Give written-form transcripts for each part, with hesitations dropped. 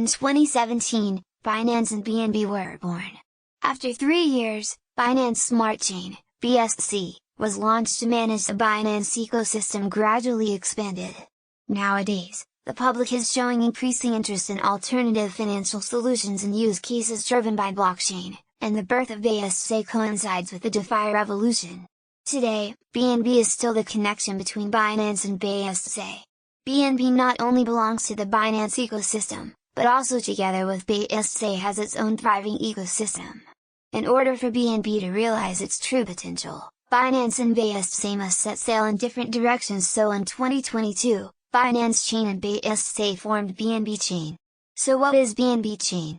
In 2017, Binance and BNB were born. After 3 years, Binance Smart Chain, BSC, was launched to manage the Binance ecosystem gradually expanded. Nowadays, the public is showing increasing interest in alternative financial solutions and use cases driven by blockchain, and the birth of bsc coincides with the DeFi revolution. Today, BNB is still the connection between Binance and bsc. BNB not only belongs to the Binance ecosystem, but also together with bsc has its own thriving ecosystem. In order for BNB to realize its true potential, Binance and bsc must set sail in different directions. So in 2022, Binance Chain and bsc formed BNB Chain. So what is BNB Chain?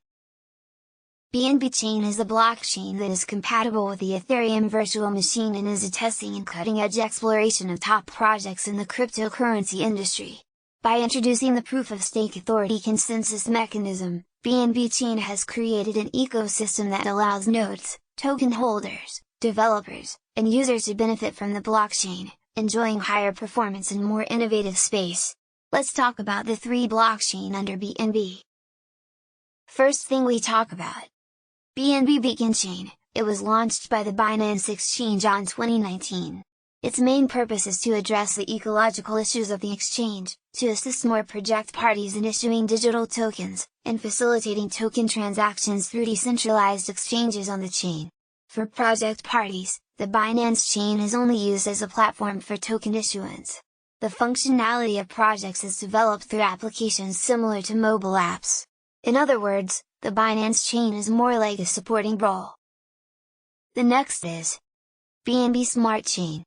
BNB Chain is a blockchain that is compatible with the Ethereum virtual machine and is a testing and cutting-edge exploration of top projects in the cryptocurrency industry. By introducing the proof-of-stake authority consensus mechanism, BNB Chain has created an ecosystem that allows nodes, token holders, developers, and users to benefit from the blockchain, enjoying higher performance and more innovative space. Let's talk about the 3 blockchain under BNB. First thing we talk about, BNB Beacon Chain. It was launched by the Binance Exchange on 2019. Its main purpose is to address the ecological issues of the exchange, to assist more project parties in issuing digital tokens, and facilitating token transactions through decentralized exchanges on the chain. For project parties, the Binance Chain is only used as a platform for token issuance. The functionality of projects is developed through applications similar to mobile apps. In other words, the Binance Chain is more like a supporting role. The next is BNB Smart Chain.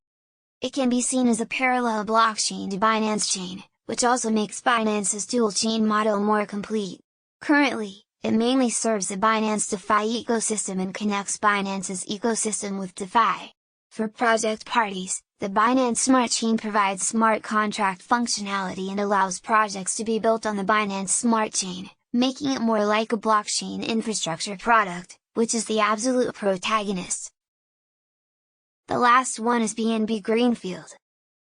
It can be seen as a parallel blockchain to Binance Chain, which also makes Binance's dual chain model more complete. Currently, it mainly serves the Binance DeFi ecosystem and connects Binance's ecosystem with DeFi. For project parties, the Binance Smart Chain provides smart contract functionality and allows projects to be built on the Binance Smart Chain, making it more like a blockchain infrastructure product, which is the absolute protagonist. The last one is BNB Greenfield.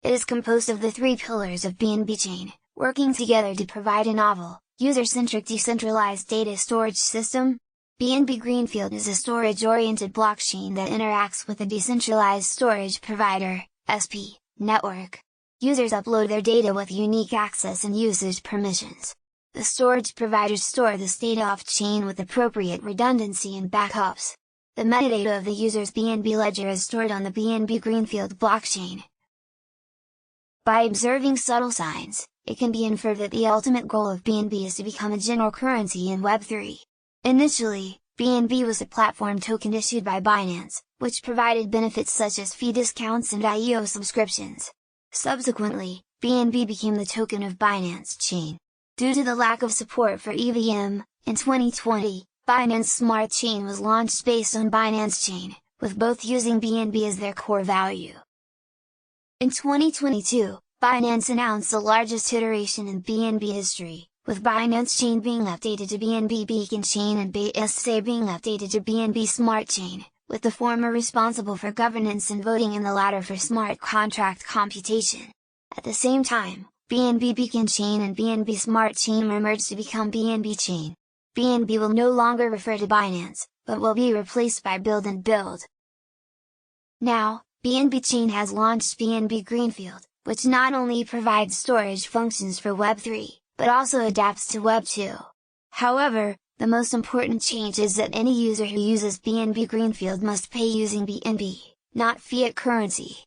It is composed of the 3 pillars of BNB Chain, working together to provide a novel, user-centric decentralized data storage system. BNB Greenfield is a storage-oriented blockchain that interacts with a decentralized storage provider, SP, network. Users upload their data with unique access and usage permissions. The storage providers store this data off-chain with appropriate redundancy and backups. The metadata of the user's BNB ledger is stored on the BNB Greenfield blockchain. By observing subtle signs, it can be inferred that the ultimate goal of BNB is to become a general currency in Web3. Initially, BNB was a platform token issued by Binance, which provided benefits such as fee discounts and IEO subscriptions. Subsequently, BNB became the token of Binance Chain. Due to the lack of support for EVM, in 2020, Binance Smart Chain was launched based on Binance Chain, with both using BNB as their core value. In 2022, Binance announced the largest iteration in BNB history, with Binance Chain being updated to BNB Beacon Chain and bsc being updated to BNB Smart Chain, with the former responsible for governance and voting and the latter for smart contract computation. At the same time, BNB Beacon Chain and BNB Smart Chain merged to become BNB Chain. BNB will no longer refer to Binance, but will be replaced by Build and Build. Now, BNB Chain has launched BNB Greenfield, which not only provides storage functions for Web3, but also adapts to Web 2. However, the most important change is that any user who uses BNB Greenfield must pay using BNB, not fiat currency.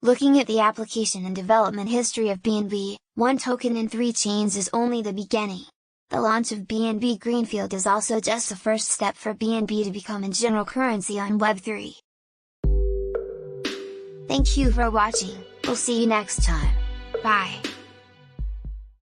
Looking at the application and development history of BNB, 1 token in 3 chains is only the beginning. The launch of BNB Greenfield is also just the first step for BNB to become a general currency on Web3. Thank you for watching, we'll see you next time. Bye!